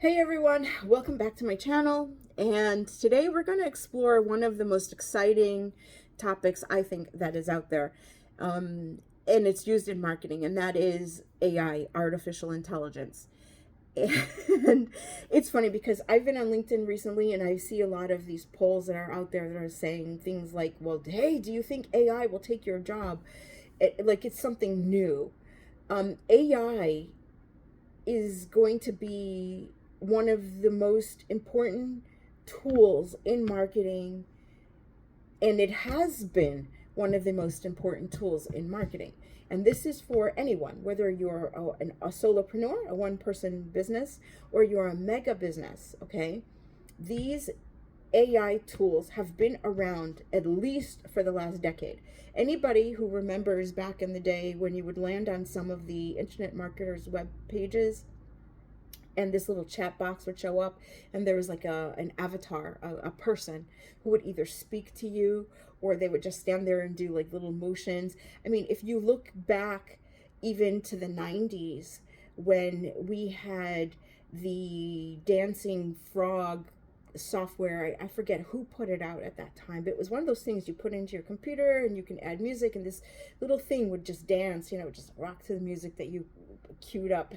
Hey everyone, welcome back to my channel. And today we're going to explore one of the most exciting topics I think that is out there. And it's used in marketing, and that is AI, artificial intelligence. And it's funny because I've been on LinkedIn recently and I see a lot of these polls that are out there that are saying things like, well, hey, do you think AI will take your job? Like it's something new. AI is going to be one of the most important tools in marketing, and it has been one of the most important tools in marketing. And this is for anyone, whether you're a solopreneur, a one-person business, or you're a mega business, okay? These AI tools have been around at least for the last decade. Anybody who remembers back in the day when you would land on some of the internet marketers' web pages and this little chat box would show up, and there was like an avatar, a person who would either speak to you or they would just stand there and do like little motions. I mean, if you look back even to the 90s when we had the dancing frog software, I forget who put it out at that time, but it was one of those things you put into your computer and you can add music, and this little thing would just dance, just rock to the music that you queued up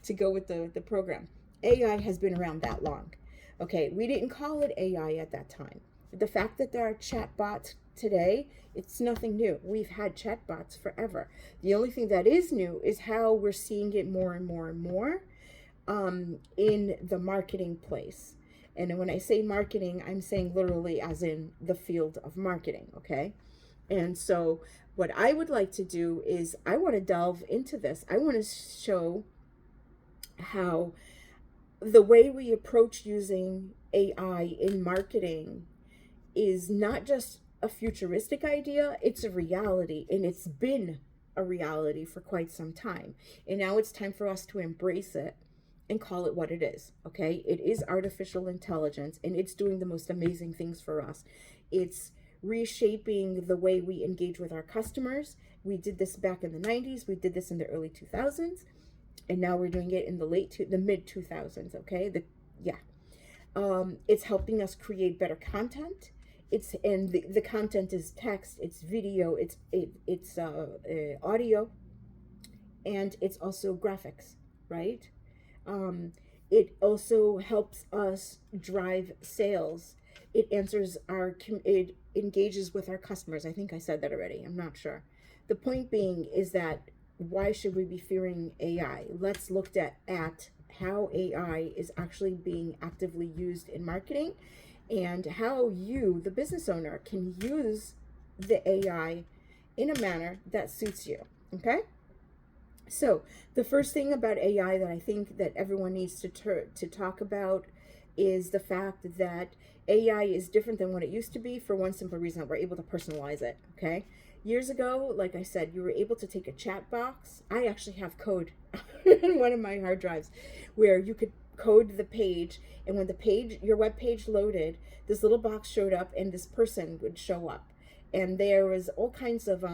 to go with the program. AI has been around that long. Okay, we didn't call it AI at that time. The fact that there are chatbots today, it's nothing new. We've had chatbots forever. The only thing that is new is how we're seeing it more and more and more in the marketing place. And when I say marketing, I'm saying literally as in the field of marketing, okay? And so what I would like to do is I want to delve into this. I want to show how the way we approach using AI in marketing is not just a futuristic idea, it's a reality, and it's been a reality for quite some time. And now it's time for us to embrace it and call it what it is, okay? It is artificial intelligence, and it's doing the most amazing things for us. It's reshaping the way we engage with our customers. We did this back in the 90s, we did this in the early 2000s, and now we're doing it in the mid 2000s, okay? It's helping us create better content. The content is text, it's video, it's audio, and it's also graphics, right? It also helps us drive sales. It engages with our customers. I think I said that already. I'm not sure. The point being is that why should we be fearing AI? Let's look at how AI is actually being actively used in marketing and how you, the business owner, can use the AI in a manner that suits you, okay? So the first thing about AI that I think that everyone needs to talk about is the fact that AI is different than what it used to be for one simple reason: we're able to personalize it, okay? Years ago, like I said, you were able to take a chat box. I actually have code in one of my hard drives where you could code the page, and when your web page loaded, this little box showed up and this person would show up. And there was all kinds of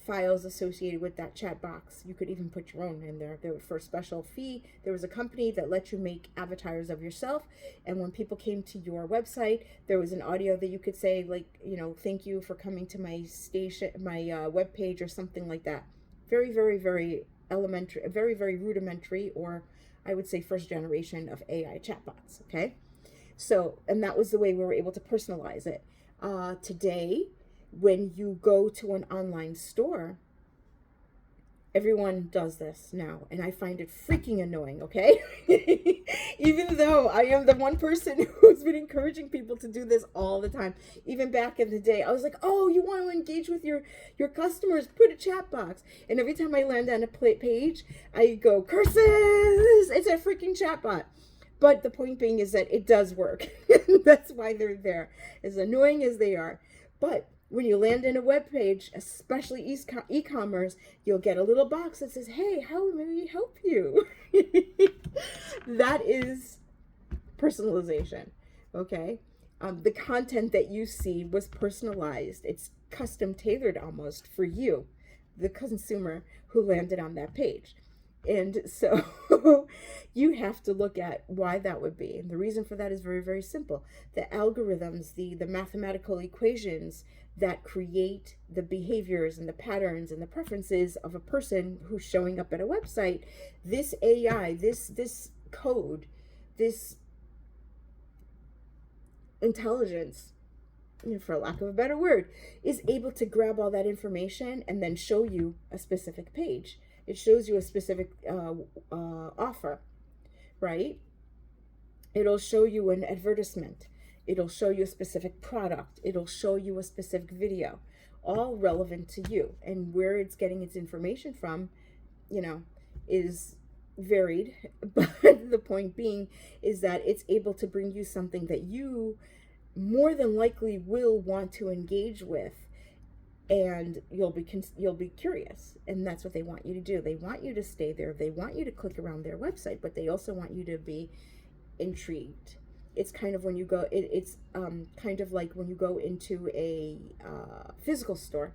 files associated with that chat box. You could even put your own in there. There for a special fee. There was a company that let you make avatars of yourself, and when people came to your website, there was an audio that you could say, like, thank you for coming to my station, my web page, or something like that. Very, very, very elementary, very, very rudimentary, or I would say first generation of AI chatbots. Okay, so, and that was the way we were able to personalize it. Today, when you go to an online store, everyone does this now, and I find it freaking annoying, okay? Even though I am the one person who's been encouraging people to do this all the time. Even back in the day, I was like, oh, you want to engage with your customers, put a chat box. And every time I land on a page, I go, curses, it's a freaking chat bot. But the point being is that it does work. That's why they're there, as annoying as they are. But when you land in a web page, especially e-commerce, you'll get a little box that says, hey, how may we help you? That is personalization, okay? The content that you see was personalized. It's custom tailored almost for you, the consumer who landed on that page. And so you have to look at why that would be. And the reason for that is very, very simple. The algorithms, the mathematical equations that create the behaviors and the patterns and the preferences of a person who's showing up at a website, this AI, this code, this intelligence, for lack of a better word, is able to grab all that information and then show you a specific page. It shows you a specific offer, right? It'll show you an advertisement. It'll show you a specific product. It'll show you a specific video, all relevant to you. And where it's getting its information from, is varied. But the point being is that it's able to bring you something that you more than likely will want to engage with, and you'll be curious. And that's what they want you to do. They want you to stay there. They want you to click around their website, but they also want you to be intrigued. It's kind of when you go, it's kind of like when you go into a physical store,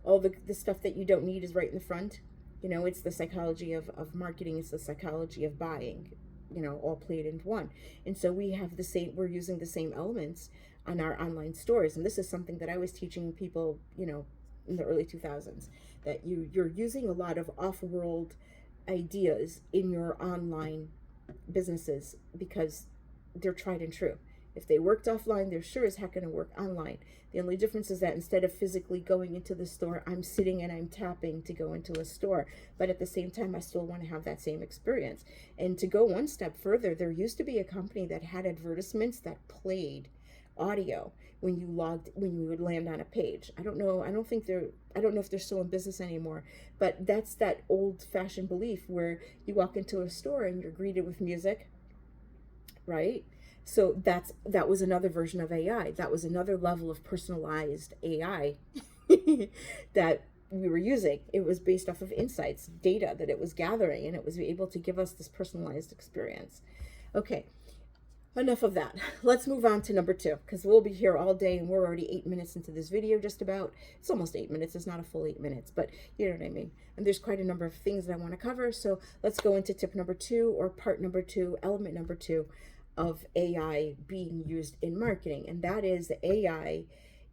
all the stuff that you don't need is right in the front. It's the psychology of marketing. It's the psychology of buying, all played into one. And so we're using the same elements on our online stores. And this is something that I was teaching people, in the early 2000s, that you're using a lot of off-world ideas in your online businesses because they're tried and true. If they worked offline, they're sure as heck going to work online. The only difference is that instead of physically going into the store, I'm sitting and I'm tapping to go into a store. But at the same time, I still want to have that same experience. And to go one step further, there used to be a company that had advertisements that played audio when you would land on a page. I don't know if they're still in business anymore, but that's that old-fashioned belief where you walk into a store and you're greeted with music, right? So that was another version of AI. That was another level of personalized AI that we were using. It was based off of insights, data that it was gathering, and it was able to give us this personalized experience. Okay, enough of that. Let's move on to number 2, because we'll be here all day, and we're already 8 minutes into this video, just about. It's almost 8 minutes. It's not a full 8 minutes, but you know what I mean. And there's quite a number of things that I want to cover. So let's go into tip number 2, or part number 2, element number 2 of AI being used in marketing. And that is the AI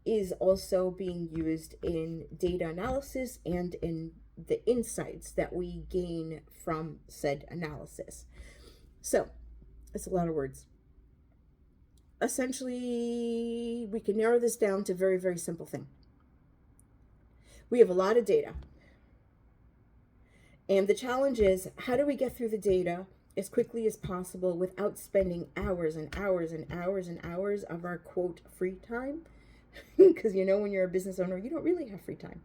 is also being used in data analysis and in the insights that we gain from said analysis. So it's a lot of words. Essentially, we can narrow this down to a very, very simple thing. We have a lot of data. And the challenge is, how do we get through the data as quickly as possible without spending hours and hours and hours and hours of our, quote, free time? Because when you're a business owner, you don't really have free time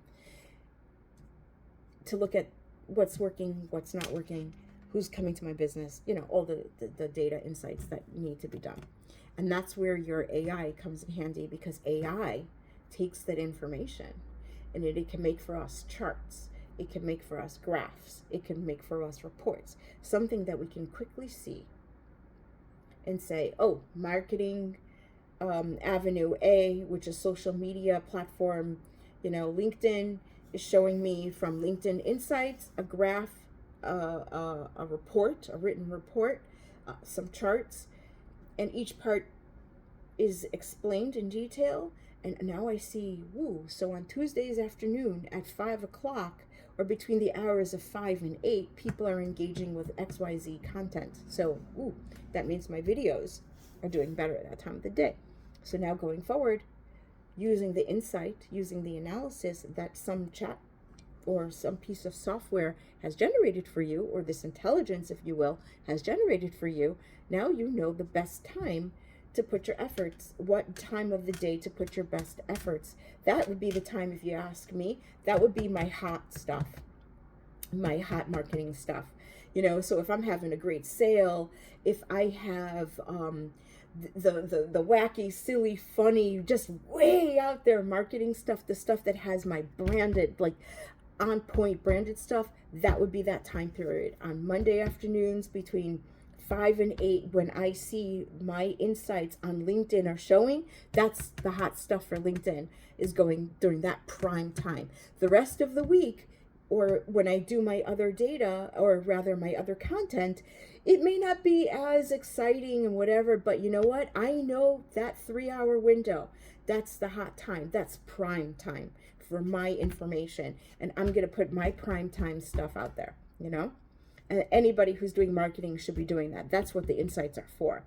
to look at what's working, what's not working, who's coming to my business, all the data insights that need to be done. And that's where your AI comes in handy, because AI takes that information and it can make for us charts. It can make for us graphs. It can make for us reports, something that we can quickly see and say, oh, marketing avenue A, which is social media platform, LinkedIn is showing me from LinkedIn Insights, a graph, a report, a written report, some charts, and each part is explained in detail. And now I see, so on Tuesdays afternoon at 5 o'clock, or between the hours of 5 and 8, people are engaging with XYZ content. So, that means my videos are doing better at that time of the day. So now going forward, using the insight, using the analysis that some chat or some piece of software has generated for you, or this intelligence, if you will, has generated for you, now you know the best time to put your efforts, what time of the day to put your best efforts. That would be the time, if you ask me, that would be my hot stuff, my hot marketing stuff. So if I'm having a great sale, if I have the wacky, silly, funny, just way out there marketing stuff, the stuff that has my branded, like on point branded stuff, that would be that time period on Monday afternoons between 5 and 8, when I see my insights on LinkedIn are showing. That's the hot stuff for LinkedIn, is going during that prime time. The rest of the week, or when I do my other data, or rather my other content, it may not be as exciting and whatever, but you know what? I know that 3 hour window, that's the hot time. That's prime time for my information. And I'm going to put my prime time stuff out there, you know? And anybody who's doing marketing should be doing that. That's what the insights are for.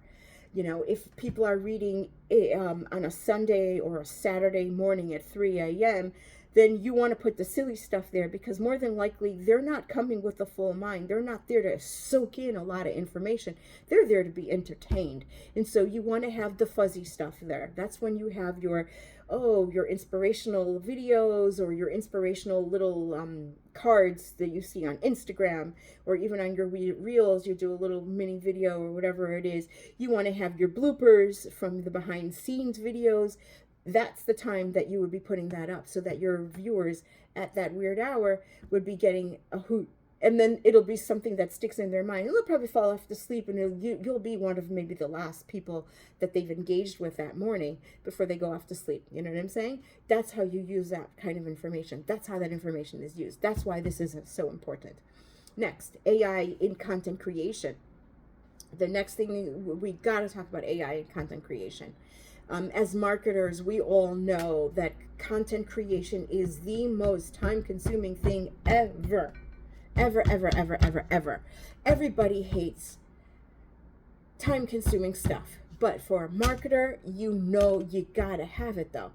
You know, if people are reading on a Sunday or a Saturday morning at 3 a.m., then you want to put the silly stuff there, because more than likely they're not coming with a full mind. They're not there to soak in a lot of information. They're there to be entertained. And so you want to have the fuzzy stuff there. That's when you have your inspirational videos, or your inspirational little cards that you see on Instagram, or even on your reels, you do a little mini video or whatever it is. You want to have your bloopers from the behind scenes videos. That's the time that you would be putting that up, so that your viewers at that weird hour would be getting a hoot. And then it'll be something that sticks in their mind. And they'll probably fall off to sleep, and you'll be one of maybe the last people that they've engaged with that morning before they go off to sleep. You know what I'm saying? That's how you use that kind of information. That's how that information is used. That's why this is so important. Next, AI in content creation. The next thing, we got to talk about AI in content creation. As marketers, we all know that content creation is the most time-consuming thing ever. Ever. Everybody hates time-consuming stuff. But for a marketer, you gotta have it, though.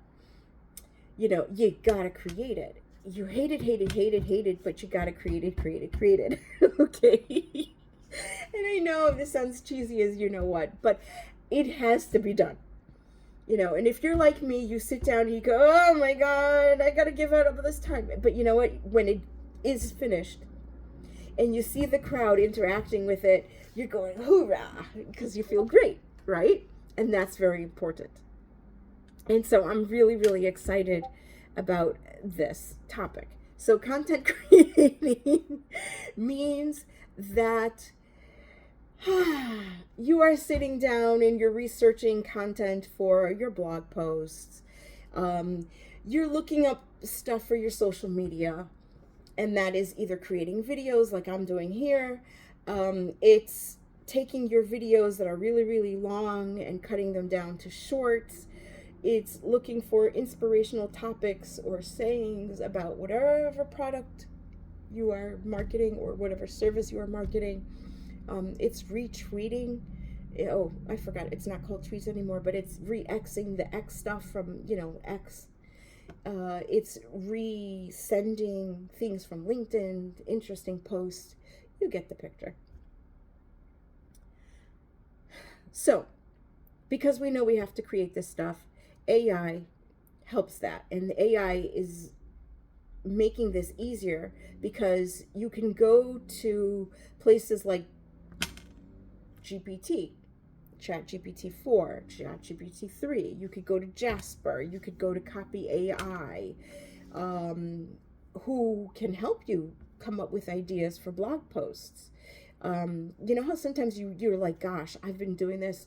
You gotta create it. You hate it, but you gotta create it. Okay? And I know this sounds cheesy as you know what, but it has to be done. And if you're like me, you sit down and you go, oh my God, I gotta give out all this time. But you know what? When it is finished and you see the crowd interacting with it, you're going, hoorah, because you feel great, right? And that's very important. And so I'm really, really excited about this topic. So content creating means that you are sitting down and you're researching content for your blog posts. You're looking up stuff for your social media, and that is either creating videos like I'm doing here. It's taking your videos that are really, really long and cutting them down to shorts. It's looking for inspirational topics or sayings about whatever product you are marketing or whatever service you are marketing. It's retweeting. Oh, I forgot. It's not called tweets anymore, but it's re-Xing the X stuff from, X. It's resending things from LinkedIn, interesting posts. You get the picture. So, because we know we have to create this stuff, AI helps that. And the AI is making this easier because you can go to places like GPT, ChatGPT-4, ChatGPT-3. You could go to Jasper. You could go to Copy AI, who can help you come up with ideas for blog posts. You know how sometimes you're like, gosh, I've been doing this.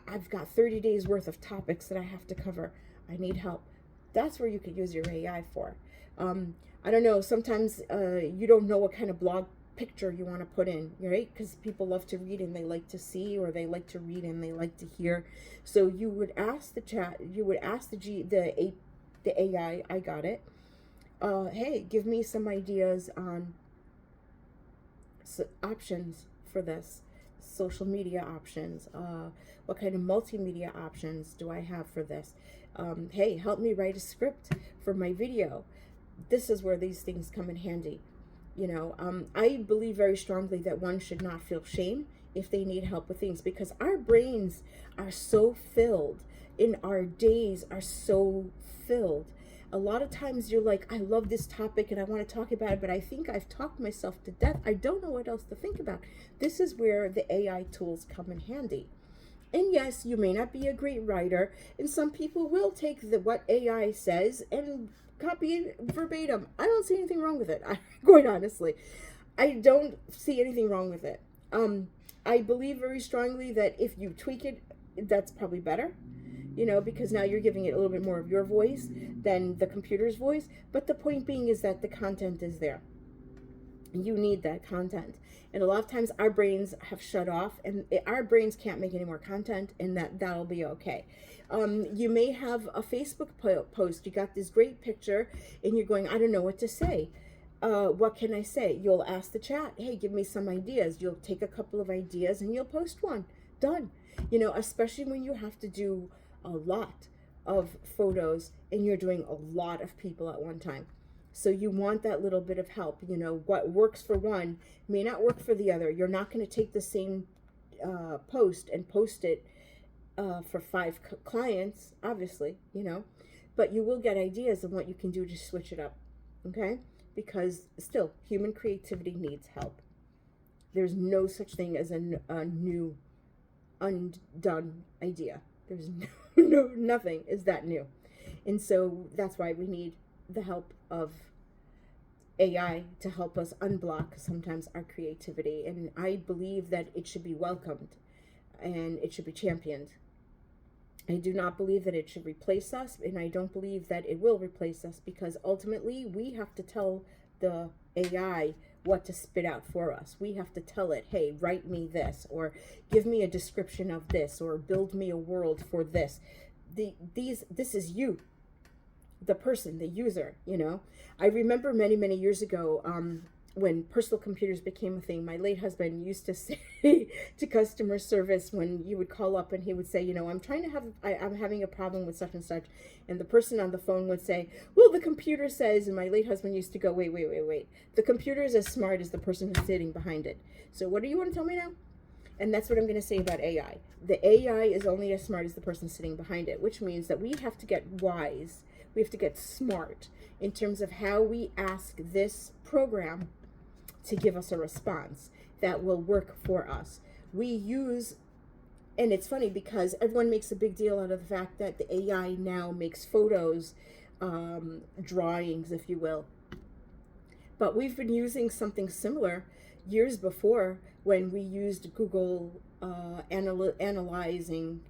I've got 30 days worth of topics that I have to cover. I need help. That's where you could use your AI for. I don't know. Sometimes you don't know what kind of blog picture you want to put in, right? Because people love to read and they like to see, or they like to read and they like to hear. So you would ask the chat, you would ask the AI, I got it. Hey, give me some ideas on options for this, social media options. What kind of multimedia options do I have for this? Hey, help me write a script for my video. This is where these things come in handy. I believe very strongly that one should not feel shame if they need help with things, because our brains are so filled, and our days are so filled. A lot of times you're like, I love this topic and I want to talk about it, but I think I've talked myself to death. I don't know what else to think about. This is where the AI tools come in handy. And yes, you may not be a great writer, and some people will take what AI says and copy it verbatim. I don't see anything wrong with it. Quite honestly, I don't see anything wrong with it. I believe very strongly that if you tweak it, that's probably better. because now you're giving it a little bit more of your voice than the computer's voice. But the point being is that the content is there. You need that content. And a lot of times our brains have shut off, and our brains can't make any more content, and that'll be okay. You may have a Facebook post. You got this great picture, and you're going, I don't know what to say. What can I say? You'll ask the chat, hey, give me some ideas. You'll take a couple of ideas, and you'll post one. Done. Especially when you have to do a lot of photos, and you're doing a lot of people at one time. So you want that little bit of help. What works for one may not work for the other. You're not going to take the same post and post it for 5 clients, obviously, but you will get ideas of what you can do to switch it up, okay? Because still, human creativity needs help. There's no such thing as a new, undone idea. There's nothing is that new. And so that's why we need the help of AI to help us unblock sometimes our creativity. And I believe that it should be welcomed and it should be championed. I do not believe that it should replace us, and I don't believe that it will replace us, because ultimately we have to tell the AI what to spit out for us. We have to tell it, hey, write me this, or give me a description of this, or build me a world for this. This is you, the person, the user, I remember many years ago, when personal computers became a thing, my late husband used to say to customer service, when you would call up and he would say, I'm having a problem with such and such. And the person on the phone would say, well, the computer says, and my late husband used to go, wait. The computer is as smart as the person who's sitting behind it. So what do you want to tell me now? And that's what I'm going to say about AI. The AI is only as smart as the person sitting behind it, which means that we have to get wise. We have to get smart in terms of how we ask this program to give us a response that will work for us. We use, and it's funny because everyone makes a big deal out of the fact that the AI now makes photos, drawings, if you will. But we've been using something similar years before, when we used Google analyzing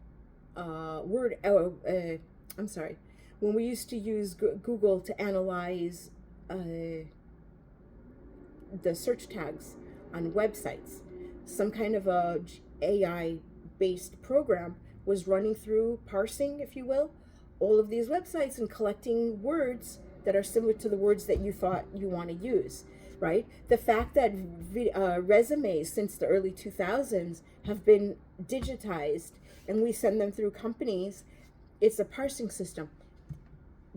when we used to use Google to analyze the search tags on websites. Some kind of a AI based program was running through, parsing, if you will, all of these websites and collecting words that are similar to the words that you thought you want to use, right? The fact that resumes since the early 2000s have been digitized and we send them through companies, it's a parsing system.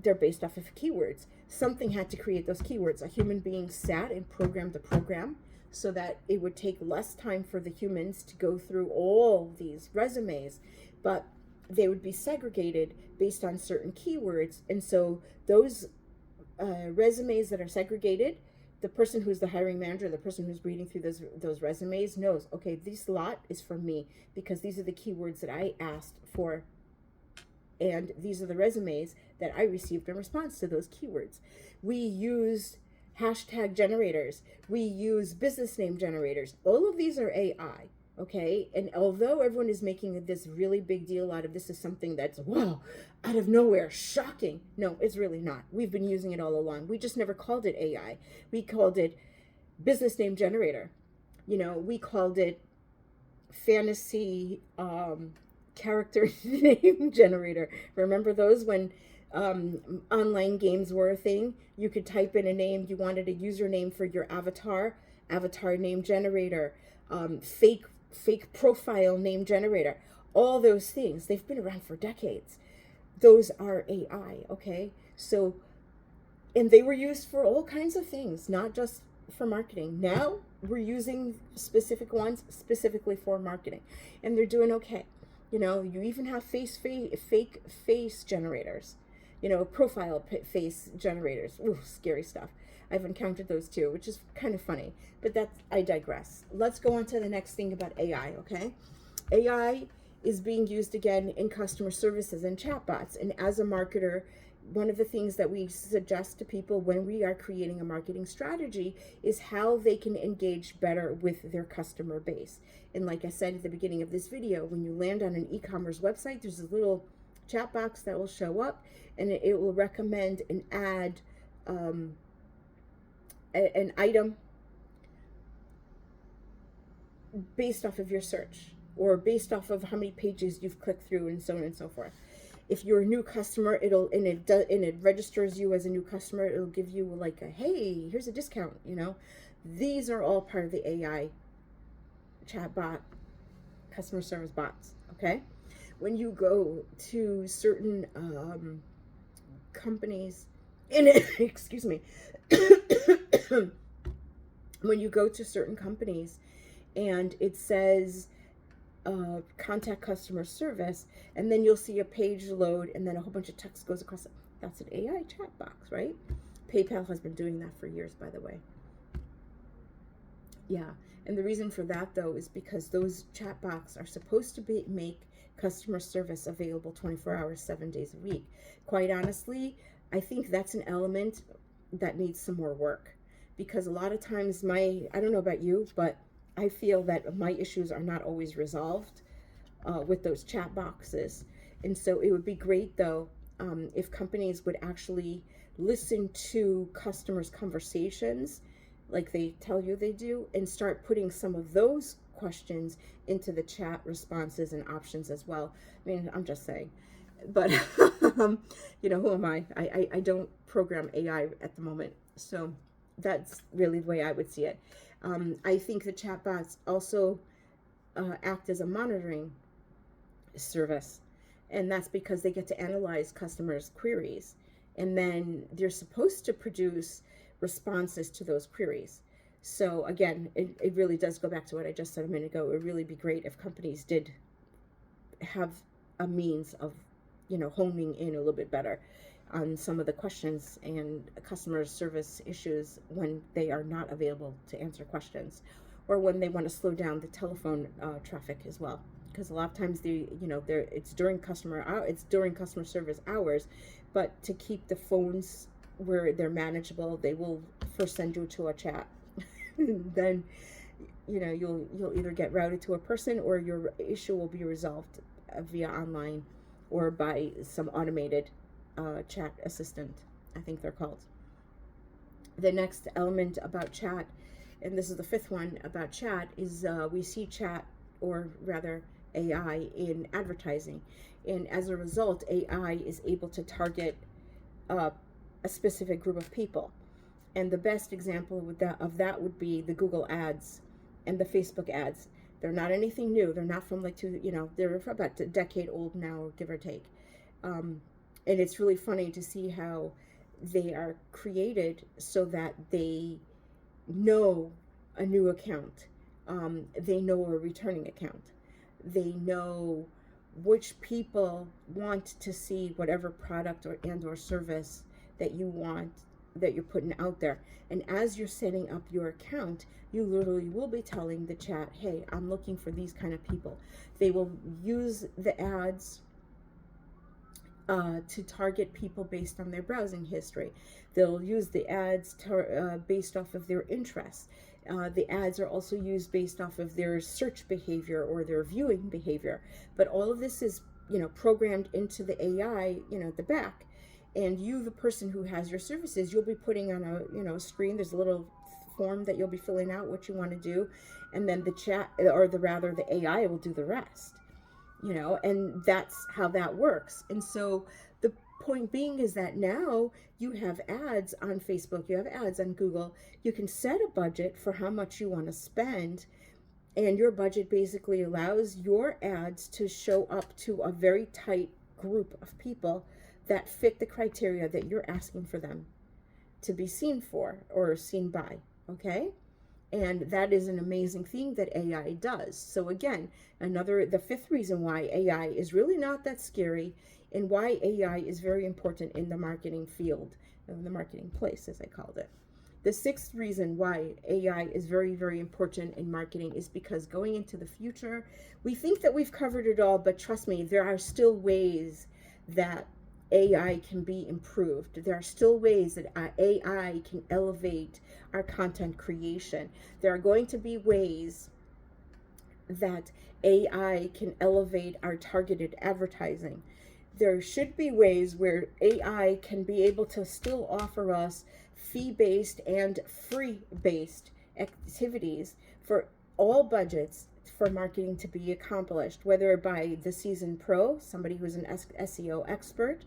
They're based off of keywords. Something had to create those keywords. A human being sat and programmed the program so that it would take less time for the humans to go through all these resumes, but they would be segregated based on certain keywords. And so those resumes that are segregated, the person who's the hiring manager, the person who's reading through those resumes knows, okay, this lot is for me because these are the keywords that I asked for, and these are the resumes that I received in response to those keywords. We use hashtag generators. We use business name generators. All of these are AI, okay? And although everyone is making this really big deal out of this is something that's, wow, out of nowhere, shocking. No, it's really not. We've been using it all along. We just never called it AI. We called it business name generator. We called it fantasy character name generator. Remember those when online games were a thing? You could type in a name, you wanted a username for your avatar name generator, fake profile name generator, all those things. They've been around for decades. Those are AI, okay? So, and they were used for all kinds of things, not just for marketing. Now we're using specific ones specifically for marketing, and they're doing okay. You even have fake face generators, profile face generators. Ooh, scary stuff. I've encountered those too, which is kind of funny, but I digress. Let's go on to the next thing about AI, okay? AI is being used again in customer services and chatbots. And as a marketer, one of the things that we suggest to people when we are creating a marketing strategy is how they can engage better with their customer base. And like I said at the beginning of this video, when you land on an e-commerce website, there's a little chat box that will show up, and it will recommend an ad, an item based off of your search, or based off of how many pages you've clicked through, and so on and so forth. If you're a new customer, it registers you as a new customer. It'll give you like a, hey, here's a discount. These are all part of the AI chatbot customer service bots. Okay, when you go to certain companies, excuse me, when you go to certain companies and it says contact customer service, and then you'll see a page load and then a whole bunch of text goes across it. That's an AI chat box, right? PayPal has been doing that for years, by the way. Yeah, and the reason for that, though, is because those chat box are supposed to make customer service available 24 hours, 7 days a week. Quite honestly, I think that's an element that needs some more work, because a lot of times I don't know about you, but I feel that my issues are not always resolved with those chat boxes. And so it would be great, though, if companies would actually listen to customers' conversations like they tell you they do, and start putting some of those questions into the chat responses and options as well. I mean, I'm just saying. But, who am I? I don't program AI at the moment. So that's really the way I would see it. I think the chatbots also act as a monitoring service, and that's because they get to analyze customers' queries, and then they're supposed to produce responses to those queries. So again, it really does go back to what I just said a minute ago. It would really be great if companies did have a means of, honing in a little bit better on some of the questions and customer service issues when they are not available to answer questions, or when they want to slow down the telephone traffic as well. Because a lot of times it's during customer service hours, but to keep the phones where they're manageable, they will first send you to a chat. Then you'll either get routed to a person, or your issue will be resolved via online or by some automated chat assistant, I think they're called. The next element about chat, and this is the fifth one about chat, is we see chat, or rather AI, in advertising. And as a result, AI is able to target a specific group of people. And the best example of that would be the Google ads and the Facebook ads. They're not anything new. They're not from they're about a decade old now, give or take. And it's really funny to see how they are created so that they know a new account. They know a returning account. They know which people want to see whatever product or service that you want, that you're putting out there. And as you're setting up your account, you literally will be telling the chat, hey, I'm looking for these kind of people. They will use the ads to target people based on their browsing history. They'll use the ads based off of their interests. The ads are also used based off of their search behavior or their viewing behavior. But all of this is, programmed into the AI, at the back. And you, the person who has your services, you'll be putting on a screen. There's a little form that you'll be filling out what you want to do, and then the chat, or the AI will do the rest. And that's how that works. And so the point being is that now you have ads on Facebook, you have ads on Google. You can set a budget for how much you want to spend, and your budget basically allows your ads to show up to a very tight group of people that fit the criteria that you're asking for them to be seen for or seen by, okay? And that is an amazing thing that AI does. So again, the fifth reason why AI is really not that scary, and why AI is very important in the marketing field, in the marketing place, as I called it. The sixth reason why AI is very, very important in marketing is because going into the future, we think that we've covered it all, but trust me, there are still ways that AI can be improved. There are still ways that AI can elevate our content creation. There are going to be ways that AI can elevate our targeted advertising. there should be ways where AI can be able to still offer us fee-based and free-based activities for all budgets for marketing to be accomplished, whether by the seasoned pro, somebody who's an SEO expert,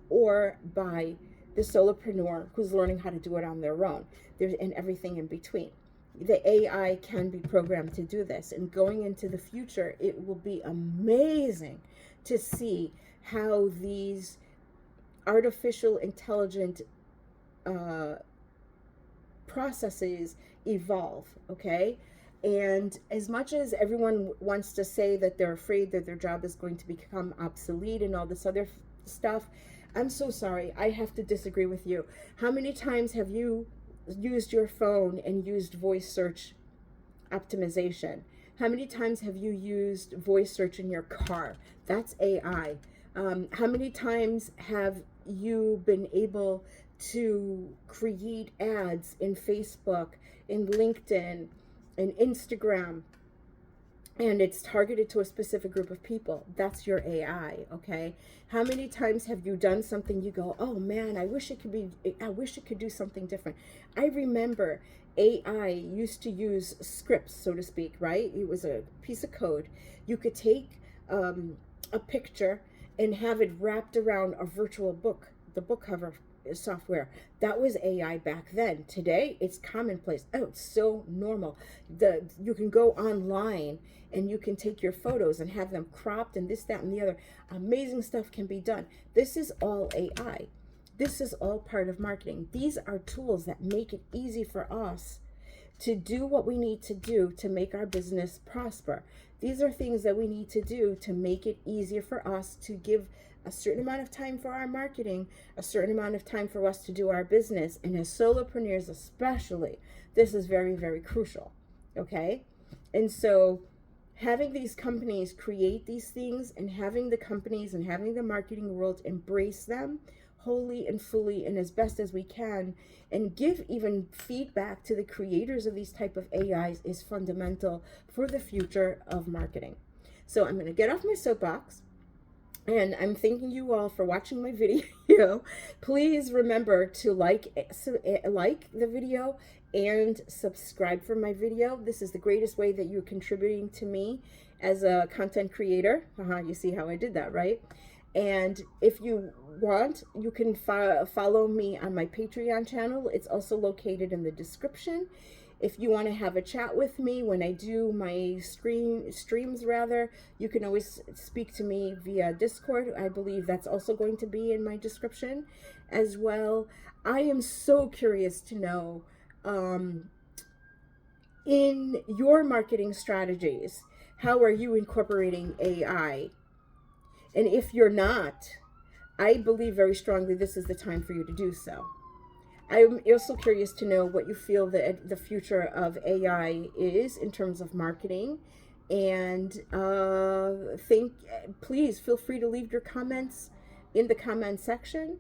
or by the solopreneur who's learning how to do it on their own. There's and everything in between. The AI can be programmed to do this, and going into the future, it will be amazing to see how these artificial intelligent processes evolve, okay? And as much as everyone wants to say that they're afraid that their job is going to become obsolete and all this other stuff, I'm so sorry, I have to disagree with you. How many times have you used your phone and used voice search optimization? How many times have you used voice search in your car? That's AI. How many times have you been able to create ads in Facebook, in LinkedIn, in Instagram, and it's targeted to a specific group of people? That's your AI, okay? How many times have you done something you go, oh man, I wish it could do something different? I remember AI used to use scripts, so to speak, right? It was a piece of code. You could take a picture and have it wrapped around a virtual book, the book cover software. That was AI back then. Today, it's commonplace. Oh, it's so normal. You can go online and you can take your photos and have them cropped and this, that, and the other. Amazing stuff can be done. This is all AI. This is all part of marketing. These are tools that make it easy for us to do what we need to do to make our business prosper. These are things that we need to do to make it easier for us to give a certain amount of time for our marketing, a certain amount of time for us to do our business. And as solopreneurs especially, this is very, very crucial, okay? And so having these companies create these things and having the companies and having the marketing world embrace them wholly and fully and as best as we can, and give even feedback to the creators of these type of AIs is fundamental for the future of marketing. So I'm going to get off my soapbox, and I'm thanking you all for watching my video. Please remember to like the video and subscribe for my video. This is the greatest way that you're contributing to me as a content creator. You see how I did that, right? And if you want, you can follow me on my Patreon channel. It's also located in the description. If you want to have a chat with me when I do my streams, you can always speak to me via Discord. I believe that's also going to be in my description as well. I am so curious to know, in your marketing strategies, how are you incorporating AI? And if you're not, I believe very strongly this is the time for you to do so. I'm also curious to know what you feel that the future of AI is in terms of marketing. And please feel free to leave your comments in the comment section.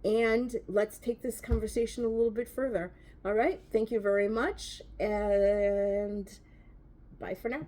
And let's take this conversation a little bit further. All right. Thank you very much. And bye for now.